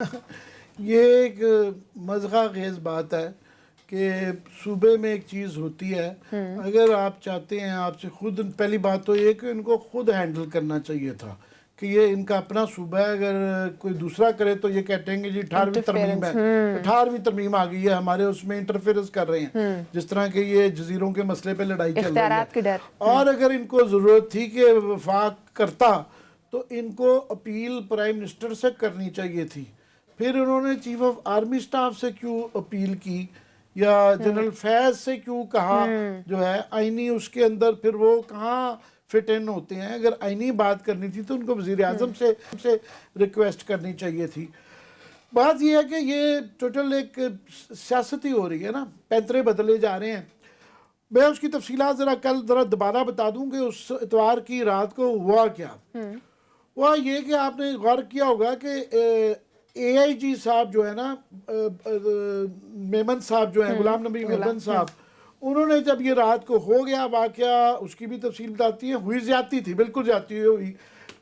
ये एक मज़ा खेज बात है कि सूबे में एक चीज़ होती है। अगर आप चाहते हैं, आपसे खुद पहली बात तो ये कि इनको खुद हैंडल करना चाहिए था कि ये इनका अपना सूबा है। अगर कोई दूसरा करे तो ये कहते हैं कि जी 18वीं तरमीम है, 18वीं तरमीम आ गई है, हमारे उसमें इंटरफेरेंस कर रहे हैं, जिस तरह के ये जजीरों के मसले पे लड़ाई चल रही है। और अगर इनको ज़रूरत थी कि वफाक करता तो इनको अपील प्राइम मिनिस्टर से करनी चाहिए थी। फिर उन्होंने चीफ ऑफ आर्मी स्टाफ से क्यों अपील की या जनरल फैज से क्यों कहा, जो है आईनी उसके अंदर, फिर वो कहाँ फिट इन होते हैं। अगर आईनी बात करनी थी तो उनको वजीर आजम से रिक्वेस्ट करनी चाहिए थी। बात यह है कि ये टोटल एक सियासती हो रही है ना, पैंतरे बदले जा रहे हैं। मैं उसकी तफसीलात ज़रा कल ज़रा दोबारा बता दूं कि उस इतवार की रात को हुआ क्या। हुआ ये कि आपने गौर किया होगा कि AIG साहब जो है ना, मेमन साहब जो है, गुलाम नबी मेमन साहब, उन्होंने जब ये रात को हो गया वाकया, उसकी भी तफसील बताती है। हुई ज्यादती थी, बिल्कुल ज्यादती हुई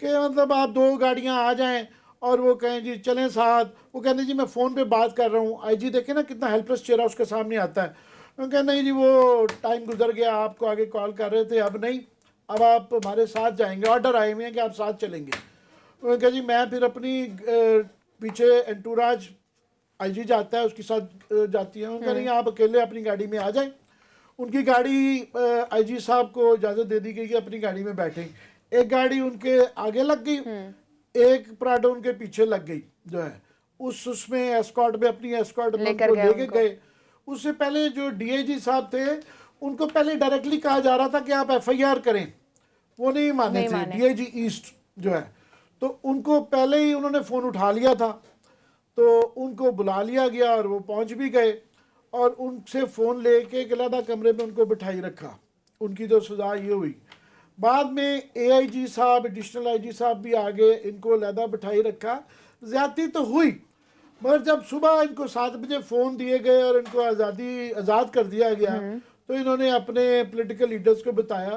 कि मतलब आप 2 गाड़ियां आ जाएं और वो कहें जी चलें साथ, वो कहते जी मैं फ़ोन पे बात कर रहा हूँ। IG देखे ना कितना हेल्पलेस चेहरा उसके सामने आता है। वो कहते नहीं जी वो टाइम गुजर गया, आपको आगे कॉल कर रहे थे, अब नहीं, अब आप हमारे साथ जाएंगे, ऑर्डर आए हुए हैं कि आप साथ चलेंगे। उन्होंने कहा जी मैं फिर अपनी पीछे एंटूराज IG जाता है, उसके साथ जाती है। उनका नहीं, आप अकेले अपनी गाड़ी में आ जाएं। उनकी गाड़ी IG साहब को इजाज़त दे दी गई कि अपनी गाड़ी में बैठें। एक गाड़ी उनके आगे लग गई, एक प्राडो उनके पीछे लग गई, जो है उसमें एस्कॉर्ट में, अपनी एस्कॉर्ट में उनको लेके गए। उससे पहले जो DIG साहब थे उनको पहले डायरेक्टली कहा जा रहा था कि आप FIR करें, वो नहीं माने थे। DIG ईस्ट जो है, तो उनको पहले ही उन्होंने फ़ोन उठा लिया था, तो उनको बुला लिया गया और वो पहुंच भी गए और उनसे फ़ोन लेके एक अलग कमरे में उनको बिठाई रखा। उनकी तो सज़ा ये हुई। बाद में AIG साहब, एडिशनल IG साहब भी आगे, इनको अलग बिठाई रखा। ज़्यादती तो हुई, मगर जब सुबह इनको 7 बजे फ़ोन दिए गए और इनको आज़ाद कर दिया गया तो इन्होंने अपने पॉलिटिकल लीडर्स को बताया।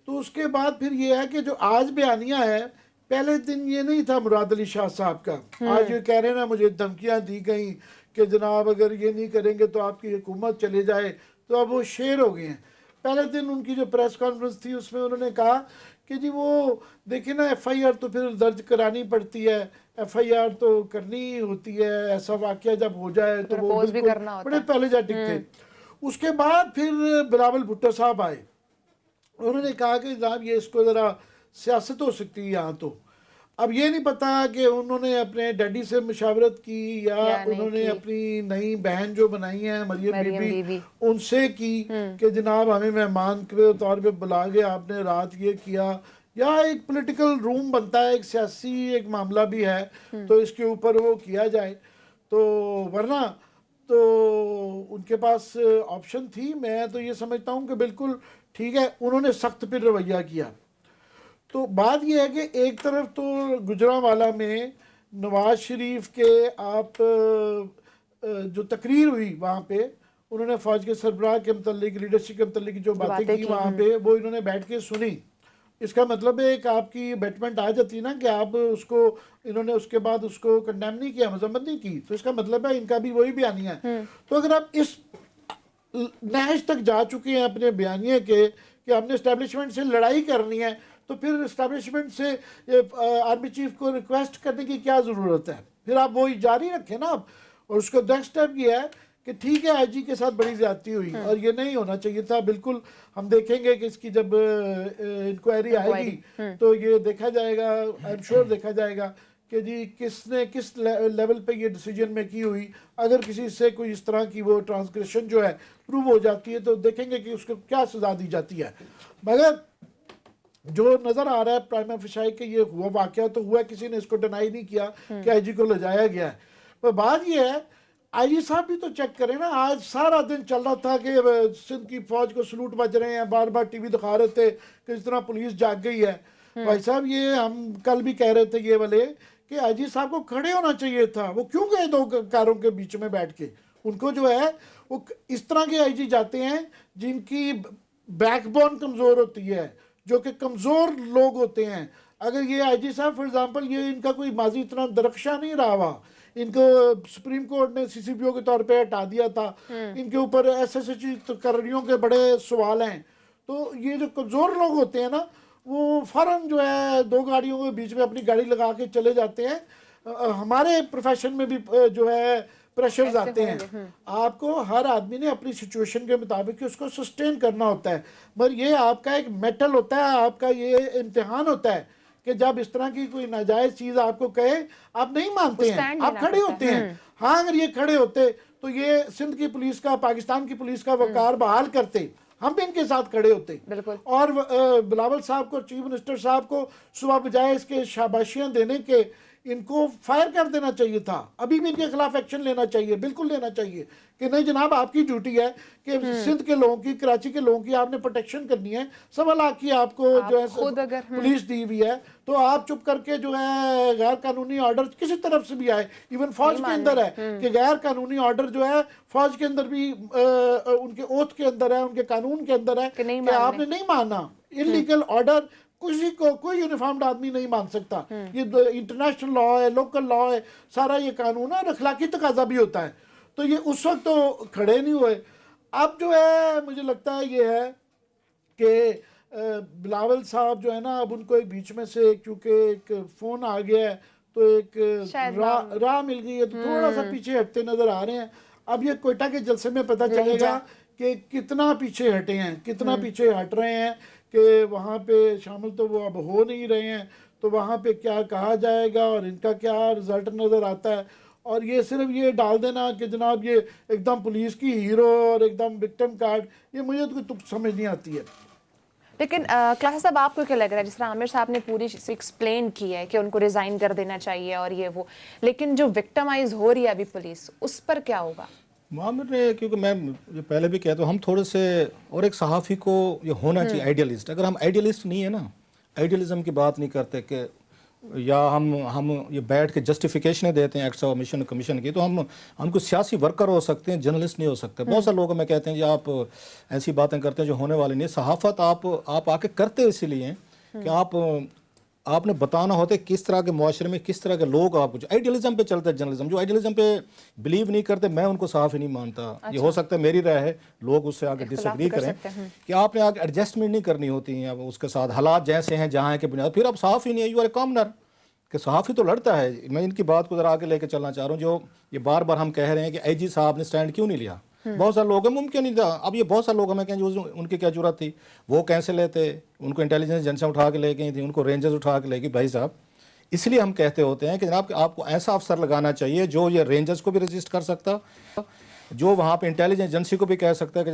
तो उसके बाद फिर ये है कि जो आज बयानिया है, पहले दिन ये नहीं था मुराद अली शाह साहब का। आज ये कह रहे हैं ना, मुझे धमकियां दी गई कि जनाब अगर ये नहीं करेंगे तो आपकी हुकूमत चले जाए, तो अब वो शेर हो गए हैं। पहले दिन उनकी जो प्रेस कॉन्फ्रेंस थी उसमें उन्होंने कहा कि जी वो देखिए ना, FIR तो फिर दर्ज करानी पड़ती है, FIR तो करनी ही होती है, ऐसा वाकया जब हो जाए तो वो भी करना होता बड़े पहलेजाटिक थे। उसके बाद फिर बिलावल भुट्टो साहब आए, उन्होंने कहा कि जनाब ये इसको ज़रा सियासत हो सकती है यहाँ। तो अब ये नहीं पता कि उन्होंने अपने डैडी से मशावरत की या उन्होंने अपनी नई बहन जो बनाई है मरियम बीबी उनसे की कि जनाब हमें मेहमान के तौर पे बुला के आपने रात ये किया, या एक पॉलिटिकल रूम बनता है, एक सियासी एक मामला भी है, तो इसके ऊपर वो किया जाए। तो वरना तो उनके पास ऑप्शन थी। मैं तो ये समझता हूँ कि बिल्कुल ठीक है, उन्होंने सख्त फिर रवैया किया। तो बात यह है कि एक तरफ तो गुजरांवाला में नवाज शरीफ के आप जो तकरीर हुई वहाँ पे, उन्होंने फौज के सरबराह के मतलब लीडरशिप के मतलब जो बातें की वहाँ पे, वो इन्होंने बैठ के सुनी। इसका मतलब है कि आपकी बेटमेंट आ जाती है ना कि आप उसको, इन्होंने उसके बाद उसको कंडेम नहीं किया, मजम्मत नहीं की, तो इसका मतलब है इनका भी वही बयानिया है। तो अगर आप इस नहज तक जा चुके हैं अपने बयानिए के कि हमने इस्टेब्लिशमेंट से लड़ाई करनी है, तो फिर इस्टेब्लिशमेंट से आर्मी चीफ को रिक्वेस्ट करने की क्या ज़रूरत है? फिर आप वही जारी रखें ना आप। और उसका नेक्स्ट स्टेप ये है कि ठीक है IG के साथ बड़ी ज्यादती हुई और ये नहीं होना चाहिए था। बिल्कुल हम देखेंगे कि इसकी जब इंक्वायरी आएगी तो ये देखा जाएगा, आई एम श्योर देखा जाएगा कि जी किसने किस लेवल पे ये डिसीजन मेकिंग हुई। अगर किसी से कोई इस तरह की वो ट्रांसग्रेशन जो है प्रूव हो जाती है तो देखेंगे कि उसको क्या सजा दी जाती है। मगर जो नजर आ रहा है प्राइमा फिशाई के ये हुआ वाकया तो हुआ, किसी ने इसको डिनाई नहीं किया कि IG को ले जाया गया है। पर बात ये है IG साहब भी तो चेक करें ना। आज सारा दिन चल रहा था कि सिंध की फौज को सलूट बज रहे हैं, बार बार TV दिखा रहे थे कि इस तरह पुलिस जाग गई है। भाई साहब ये हम कल भी कह रहे थे ये वाले कि IG साहब को खड़े होना चाहिए था। वो क्यों गए 2 कारों के बीच में बैठ के? उनको जो है वो इस तरह के IG जाते हैं जिनकी बैकबोन कमजोर होती है, जो कि कमजोर लोग होते हैं। अगर ये IG साहब फॉर एग्जांपल, ये इनका कोई माजी इतना दरख्शा नहीं रहा हुआ, इनको सुप्रीम कोर्ट ने सीसीपीओ के तौर पे हटा दिया था, इनके ऊपर एसएससी कर्मियों के बड़े सवाल हैं। तो ये जो कमज़ोर लोग होते हैं ना, वो फौरन जो है दो गाड़ियों के बीच में अपनी गाड़ी लगा के चले जाते हैं। हमारे प्रोफेशन में भी जो है प्रेशर्स आते हैं। आपको हर आदमी ने अपनी सिचुएशन के मुताबिक उसको सस्टेन करना होता है, मगर ये आपका एक मेटल होता है, आपका ये इम्तिहान होता है कि जब इस तरह की कोई नाजायज चीज़ आपको कहे आप नहीं मानते हैं, आप खड़े होते हैं। हाँ, अगर ये खड़े होते तो ये सिंध की पुलिस का, पाकिस्तान की पुलिस का वकार बहाल करते, हम भी इनके साथ खड़े होते। और बिलावल साहब को, चीफ मिनिस्टर साहब को सुबह बजाय इसके शाबाशियां देने के इनको फायर कर देना चाहिए था। अभी भी इनके खिलाफ एक्शन लेना चाहिए, बिल्कुल लेना चाहिए कि नहीं जनाब, आपकी ड्यूटी है कि सिंध के लोगों की, कराची के लोगों की आपने प्रोटेक्शन करनी है। 1.25 लाख की आपको जो है पुलिस दी हुई है, तो आप चुप करके जो है गैर कानूनी ऑर्डर किसी तरफ से भी आए, इवन फौज के अंदर है कि गैर कानूनी ऑर्डर जो है फौज के अंदर भी उनके ओथ के अंदर है, उनके कानून के अंदर है कि आपने नहीं माना। इलीगल ऑर्डर किसी को, कोई यूनिफॉर्म्ड आदमी नहीं मान सकता। ये इंटरनेशनल लॉ है, लोकल लॉ है, सारा ये कानून है और अखलाकी तकाजा भी होता है। तो ये उस वक्त तो खड़े नहीं हुए। अब जो है मुझे लगता है ये है कि बिलावल साहब जो है ना, अब उनको एक बीच में से क्योंकि एक फ़ोन आ गया है तो एक राह मिल गई है, तो थोड़ा सा पीछे हटते नज़र आ रहे हैं। अब ये कोयटा के जलसे में पता चलेगा कि कितना पीछे हटे हैं, कितना पीछे हट रहे हैं, कि वहाँ पे शामिल तो वो अब हो नहीं रहे हैं, तो वहाँ पे क्या कहा जाएगा और इनका क्या रिजल्ट नज़र आता है। और ये सिर्फ ये डाल देना कि जनाब ये एकदम पुलिस की हीरो और एकदम विक्टिम कार्ड, ये मुझे तो समझ नहीं आती है। लेकिन क्लास साहब, आपको क्या लग रहा है, जिस तरह आमिर साहब ने पूरी चीज़ एक्सप्लेन की है कि उनको रिज़ाइन कर देना चाहिए और ये वो, लेकिन जो विक्टिमाइज हो रही है अभी पुलिस, उस पर क्या होगा? मामिर ने, क्योंकि मैं ये पहले भी कहता हूँ, हम थोड़े से, और एक सहाफ़ी को ये होना चाहिए आइडियलिस्ट। अगर हम आइडियलिस्ट नहीं है ना, आइडियलिज्म की बात नहीं करते कि या हम ये बैठ के जस्टिफिकेशन देते हैं एक्ट्स ऑफ मिशन कमीशन की, तो हमको सियासी वर्कर हो सकते हैं, जर्नलिस्ट नहीं हो सकते। बहुत सारे लोग हमें कहते हैं कि आप ऐसी बातें करते हैं जो होने वाली नहीं। सहाफ़त आप आके करते हो इसीलिए कि आपने बताना होता है किस तरह के मुआशरे में किस तरह के लोग, आप जो आइडियलिज्म पे चलते हैं जर्नलिज्म, जो आइडियलिज्म पे बिलीव नहीं करते, मैं उनको साफ ही नहीं मानता। अच्छा। ये हो सकता है मेरी राय है, लोग उससे आगे डिसएग्री करें कि आपने आगे एडजस्टमेंट नहीं करनी होती है अब उसके साथ, हालात जैसे हैं जहाँ के बुनियाद, फिर अब साफ ही नहीं है, यू आर ए कॉमनर कि सहाफ़ी तो लड़ता है। मैं इनकी बात को जरा आगे लेके चलना चाह रहा हूँ। जो ये बार बार हम कह रहे हैं कि आईजी साहब ने स्टैंड क्यों नहीं लिया, बहुत सारे लोग हैं मुमकिन नहीं था। अब ये बहुत सारे लोग हमें कहें उनकी क्या जरूरत थी, वो कैसे लेते, उनको इंटेलिजेंस एजेंसियाँ उठा के ले गई थी, उनको रेंजर्स उठा के ले गई। भाई साहब, इसलिए हम कहते होते हैं कि जनाब आपको ऐसा अफसर लगाना चाहिए जो ये रेंजर्स को भी रजिस्ट कर सकता, जो वहाँ पे इंटेलिजेंस एजेंसी को भी कह सकता है कि जनाब